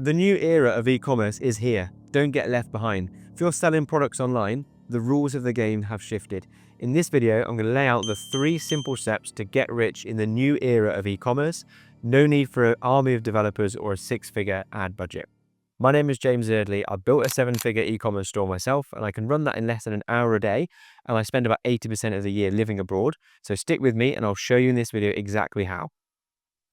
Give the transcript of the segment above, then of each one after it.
The new era of e-commerce is here. Don't get left behind. If you're selling products online, the rules of the game have shifted. In this video, I'm going to lay out the 3 simple steps to get rich in the new era of e-commerce. No need for an army of developers or a 6-figure ad budget. My name is James Eardley. I built a 7-figure e-commerce store myself, and I can run that in less than an hour a day, and I spend about 80% of the year living abroad. So stick with me and I'll show you in this video exactly how.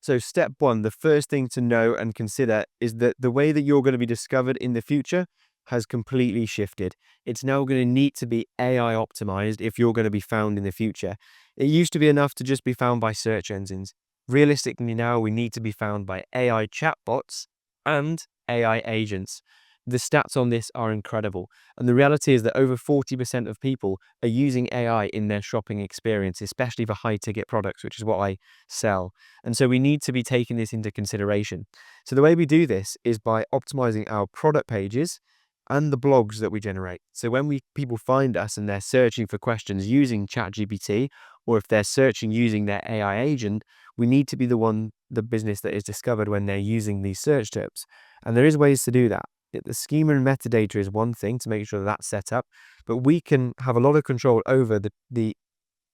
So step 1, the first thing to know and consider is that the way that you're going to be discovered in the future has completely shifted. It's now going to need to be AI optimized if you're going to be found in the future. It used to be enough to just be found by search engines. Realistically now we need to be found by AI chatbots and AI agents. The stats on this are incredible. And the reality is that over 40% of people are using AI in their shopping experience, especially for high ticket products, which is what I sell. And so we need to be taking this into consideration. So the way we do this is by optimizing our product pages and the blogs that we generate. So when people find us and they're searching for questions using ChatGPT, or if they're searching using their AI agent, we need to be the business that is discovered when they're using these search terms. And there is ways to do that. The schema and metadata is one thing to make sure that's set up, but we can have a lot of control over the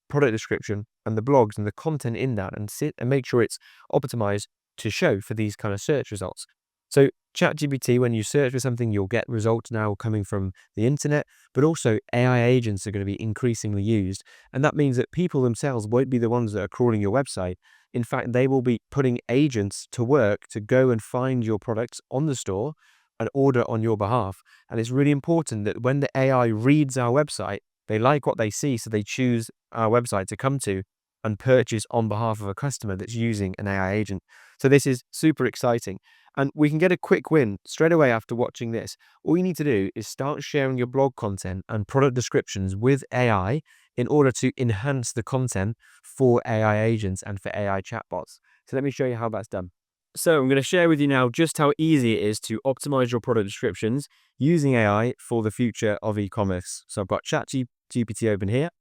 product description and the blogs and the content in that, and sit and make sure it's optimized to show for these kind of search results. So ChatGPT, when you search for something, you'll get results now coming from the internet, but also AI agents are going to be increasingly used. And that means that people themselves won't be the ones that are crawling your website. In fact, they will be putting agents to work to go and find your products on the store and order on your behalf. And it's really important that when the AI reads our website, they like what they see, so they choose our website to come to and purchase on behalf of a customer that's using an AI agent. So this is super exciting. And we can get a quick win straight away after watching this. All you need to do is start sharing your blog content and product descriptions with AI in order to enhance the content for AI agents and for AI chatbots. So let me show you how that's done. So I'm going to share with you now just how easy it is to optimize your product descriptions using AI for the future of e-commerce. So I've got ChatGPT open here,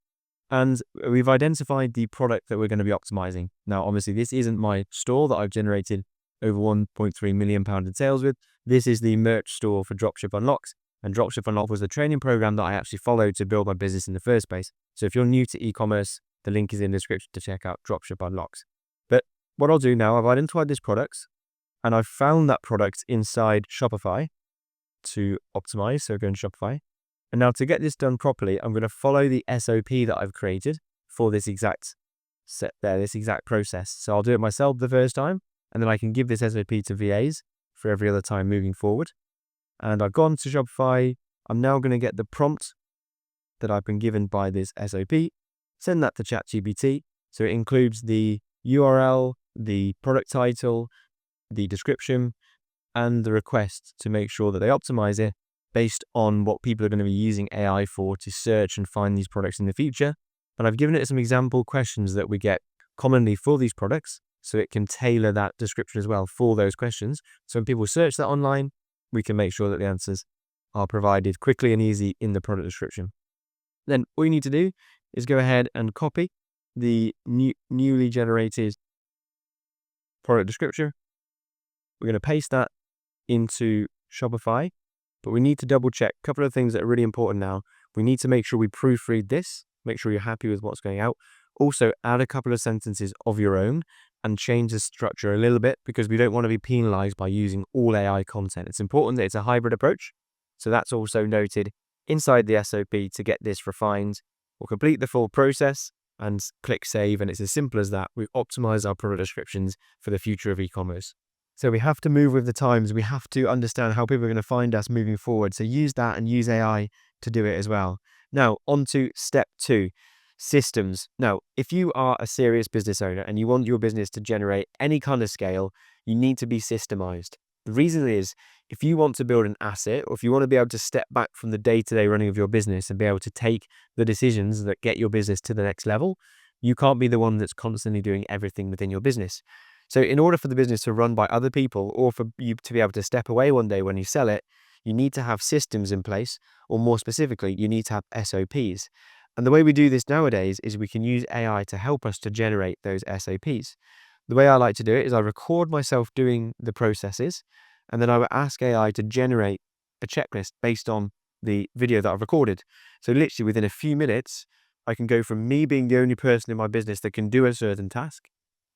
and we've identified the product that we're going to be optimizing. Now, obviously, this isn't my store that I've generated over £1.3 million in sales with. This is the merch store for Dropship Unlocks, and Dropship Unlock was the training program that I actually followed to build my business in the first place. So if you're new to e-commerce, the link is in the description to check out Dropship Unlocks. But what I'll do now, I've identified this product, and I've found that product inside Shopify to optimize. So go into Shopify. And now to get this done properly, I'm going to follow the SOP that I've created for this exact this exact process. So I'll do it myself the first time, and then I can give this SOP to VAs for every other time moving forward. And I've gone to Shopify. I'm now going to get the prompt that I've been given by this SOP, send that to ChatGPT. So it includes the URL, the product title, the description, and the request to make sure that they optimize it based on what people are going to be using AI for to search and find these products in the future. And I've given it some example questions that we get commonly for these products, so it can tailor that description as well for those questions. So when people search that online, we can make sure that the answers are provided quickly and easy in the product description. Then all you need to do is go ahead and copy the newly generated product description. We're going to paste that into Shopify, but we need to double check a couple of things that are really important now. We need to make sure we proofread this, make sure you're happy with what's going out. Also, add a couple of sentences of your own and change the structure a little bit, because we don't want to be penalized by using all AI content. It's important that it's a hybrid approach. So that's also noted inside the SOP to get this refined. We'll complete the full process and click save, and it's as simple as that. We've optimized our product descriptions for the future of e-commerce. So we have to move with the times. We have to understand how people are going to find us moving forward. So use that and use AI to do it as well. Now, on to step 2, systems. Now, if you are a serious business owner and you want your business to generate any kind of scale, you need to be systemized. The reason is, if you want to build an asset, or if you want to be able to step back from the day-to-day running of your business and be able to take the decisions that get your business to the next level, you can't be the one that's constantly doing everything within your business. So in order for the business to run by other people, or for you to be able to step away one day when you sell it, you need to have systems in place, or more specifically, you need to have SOPs. And the way we do this nowadays is we can use AI to help us to generate those SOPs. The way I like to do it is I record myself doing the processes, And then I would ask AI to generate a checklist based on the video that I've recorded. So literally within a few minutes, I can go from me being the only person in my business that can do a certain task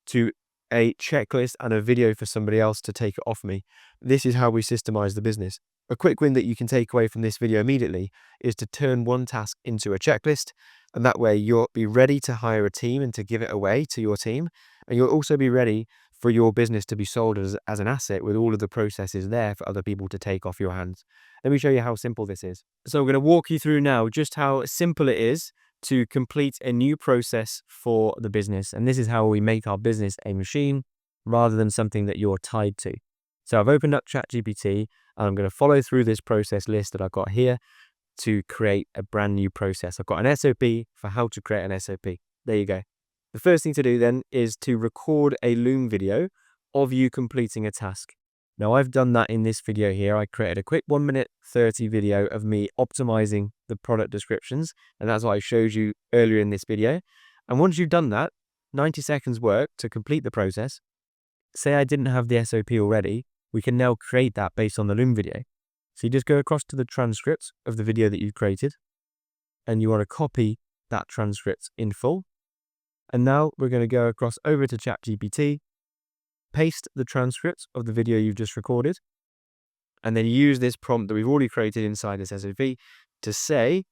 to a checklist and a video for somebody else to take it off me. This is how we systemize the business. A quick win that you can take away from this video immediately is to turn one task into a checklist. And that way you'll be ready to hire a team and to give it away to your team. And you'll also be ready for your business to be sold as an asset with all of the processes there for other people to take off your hands. Let me show you how simple this is. So I'm going to walk you through now just how simple it is to complete a new process for the business. And this is how we make our business a machine rather than something that you're tied to. So I've opened up ChatGPT and I'm going to follow through this process list that I've got here to create a brand new process. I've got an SOP for how to create an SOP. There you go. The first thing to do then is to record a Loom video of you completing a task. Now I've done that in this video here. I created a quick 1:30 video of me optimizing the product descriptions. And that's what I showed you earlier in this video. And once you've done that, 90 seconds work to complete the process. Say I didn't have the SOP already, we can now create that based on the Loom video. So you just go across to the transcript of the video that you've created and you want to copy that transcript in full. And now we're going to go across over to ChatGPT, paste the transcript of the video you've just recorded, and then use this prompt that we've already created inside this SOP to say,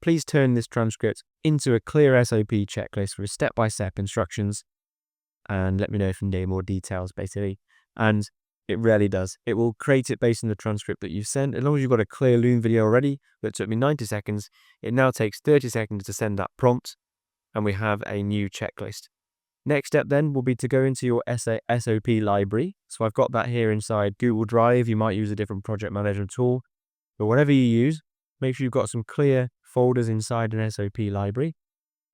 please turn this transcript into a clear SOP checklist with step-by-step instructions and let me know if you need more details, basically. And it rarely does. It will create it based on the transcript that you've sent. As long as you've got a clear Loom video already that took me 90 seconds, it now takes 30 seconds to send that prompt and we have a new checklist. Next step then will be to go into your SOP library. So I've got that here inside Google Drive. You might use a different project management tool, but whatever you use, make sure you've got some clear folders inside an SOP library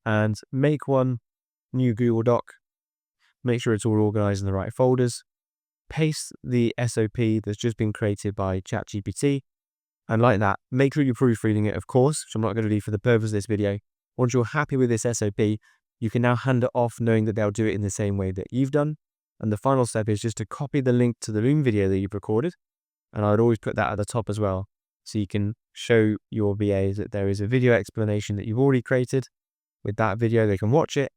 and make one new Google Doc. Make sure it's all organized in the right folders. Paste the SOP that's just been created by ChatGPT. And like that, make sure you're proofreading it, of course, which I'm not going to do for the purpose of this video. Once you're happy with this SOP, you can now hand it off knowing that they'll do it in the same way that you've done. And the final step is just to copy the link to the Loom video that you've recorded. And I would always put that at the top as well. So you can show your VAs that there is a video explanation that you've already created. With that video, they can watch it,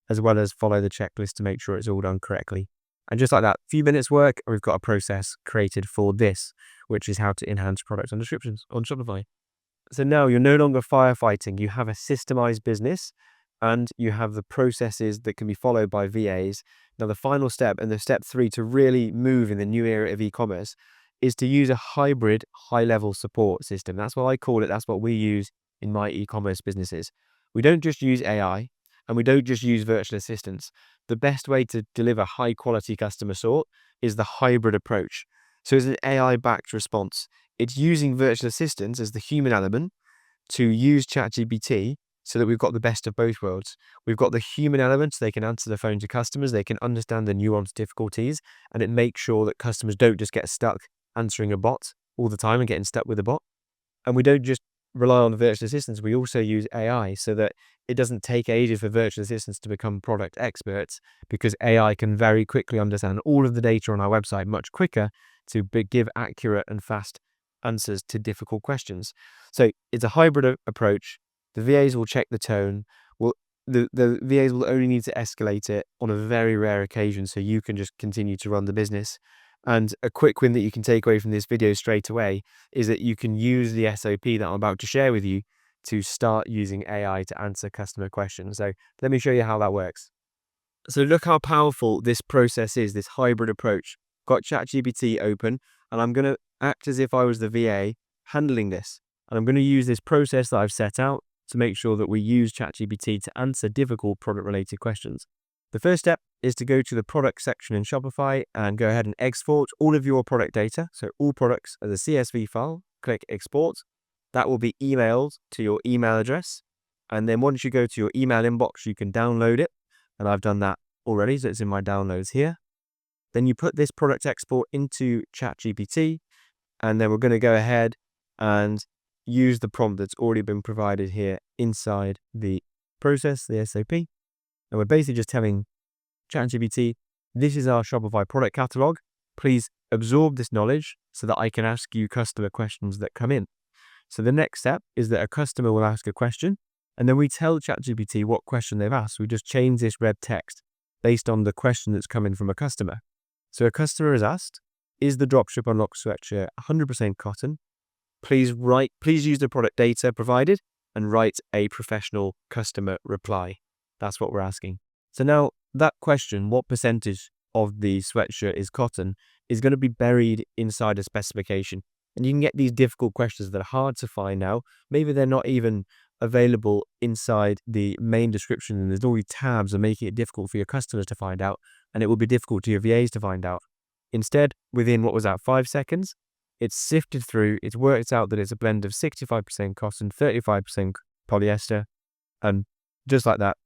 as well as follow the checklist to make sure it's all done correctly. And just like that, few minutes work, and we've got a process created for this, which is how to enhance products and descriptions on Shopify. So now you're no longer firefighting. You have a systemized business and you have the processes that can be followed by VAs. Now the final step, and the step 3 to really move in the new era of e-commerce, is to use a hybrid high-level support system. That's what I call it. That's what we use in my e-commerce businesses. We don't just use AI and we don't just use virtual assistants. The best way to deliver high-quality customer support is the hybrid approach. So it's an AI-backed response. It's using virtual assistants as the human element to use ChatGPT so that we've got the best of both worlds. We've got the human element, so they can answer the phone to customers, they can understand the nuanced difficulties, and it makes sure that customers don't just get stuck answering a bot all the time and getting stuck with a bot. And we don't just rely on the virtual assistants, we also use AI so that it doesn't take ages for virtual assistants to become product experts, because AI can very quickly understand all of the data on our website much quicker to give accurate and fast answers to difficult questions. So it's a hybrid approach. The VAs will check the tone. The VAs will only need to escalate it on a very rare occasion, so you can just continue to run the business. And a quick win that you can take away from this video straight away is that you can use the SOP that I'm about to share with you to start using AI to answer customer questions. So let me show you how that works. So look how powerful this process is, this hybrid approach. Got ChatGPT open, and I'm going to act as if I was the VA handling this. And I'm going to use this process that I've set out to make sure that we use ChatGPT to answer difficult product-related questions. The first step is to go to the product section in Shopify and go ahead and export all of your product data. So all products as a CSV file, click export. That will be emailed to your email address. And then once you go to your email inbox, you can download it. And I've done that already, so it's in my downloads here. Then you put this product export into ChatGPT, and then we're going to go ahead and use the prompt that's already been provided here inside the process, the SOP. And we're basically just telling ChatGPT, This is our Shopify product catalog. Please absorb this knowledge so that I can ask you customer questions that come in. So the next step is that a customer will ask a question, and then we tell ChatGPT what question they've asked. We just change this red text based on the question that's come in from a customer. So a customer has asked, is the dropship unlock sweatshirt 100% cotton? Please use the product data provided and write a professional customer reply. That's what we're asking. So now that question, what percentage of the sweatshirt is cotton, is going to be buried inside a specification. And you can get these difficult questions that are hard to find now. Maybe they're not even available inside the main description, and there's all these tabs and making it difficult for your customers to find out, and it will be difficult to your VAs to find out. Instead, within 5 seconds, it's sifted through, it's worked out that it's a blend of 65% cotton, 35% polyester, and just like that,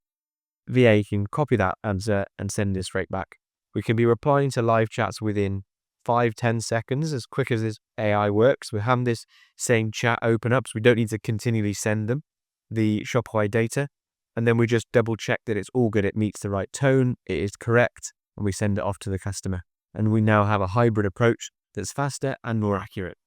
VA can copy that answer and send it straight back. We can be replying to live chats within 5-10 seconds, as quick as this AI works. We have this same chat open up, so we don't need to continually send them the Shopify data. And then we just double check that it's all good, it meets the right tone, it is correct, and we send it off to the customer. And we now have a hybrid approach that's faster and more accurate.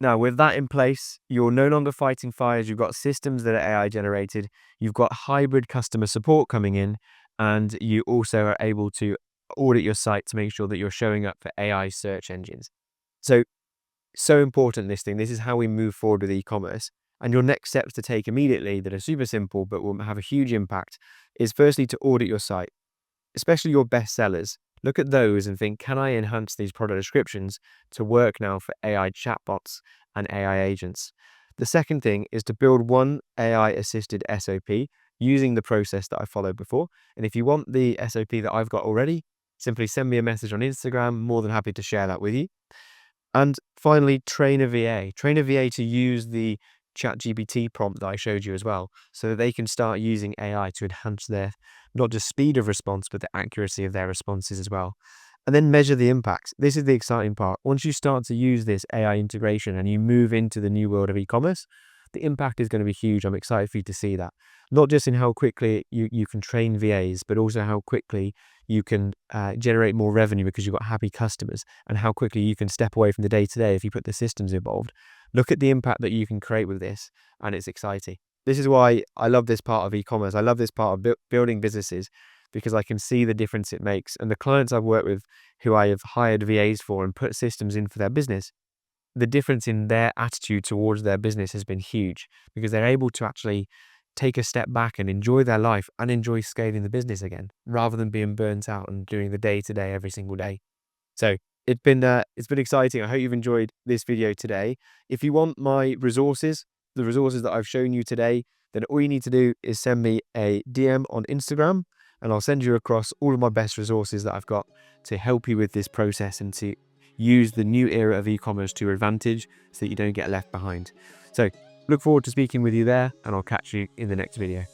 Now, with that in place, you're no longer fighting fires. You've got systems that are AI generated. You've got hybrid customer support coming in, and you also are able to audit your site to make sure that you're showing up for AI search engines. So important, this thing. This is how we move forward with e-commerce. And your next steps to take immediately that are super simple but will have a huge impact is firstly to audit your site, especially your best sellers. Look at those and think, can I enhance these product descriptions to work now for AI chatbots and AI agents? The second thing is to build one AI-assisted SOP using the process that I followed before. And if you want the SOP that I've got already, simply send me a message on Instagram. More than happy to share that with you. And finally, train a VA. Train a VA to use the ChatGPT prompt that I showed you as well, so that they can start using AI to enhance their not just speed of response, but the accuracy of their responses as well. And then measure the impact. This is the exciting part. Once you start to use this AI integration and you move into the new world of e-commerce, the impact is going to be huge. I'm excited for you to see that. Not just in how quickly you can train VAs, but also how quickly you can generate more revenue because you've got happy customers, and how quickly you can step away from the day-to-day if you put the systems involved. Look at the impact that you can create with this, and it's exciting. This is why I love this part of e-commerce. I love this part of building businesses, because I can see the difference it makes. And the clients I've worked with who I have hired VAs for and put systems in for their business, the difference in their attitude towards their business has been huge, because they're able to actually take a step back and enjoy their life and enjoy scaling the business again, rather than being burnt out and doing the day-to-day every single day. So it's been exciting. I hope you've enjoyed this video today. If you want my resources, the resources that I've shown you today, then all you need to do is send me a DM on Instagram, and I'll send you across all of my best resources that I've got to help you with this process and to use the new era of e-commerce to your advantage so that you don't get left behind. So look forward to speaking with you there, and I'll catch you in the next video.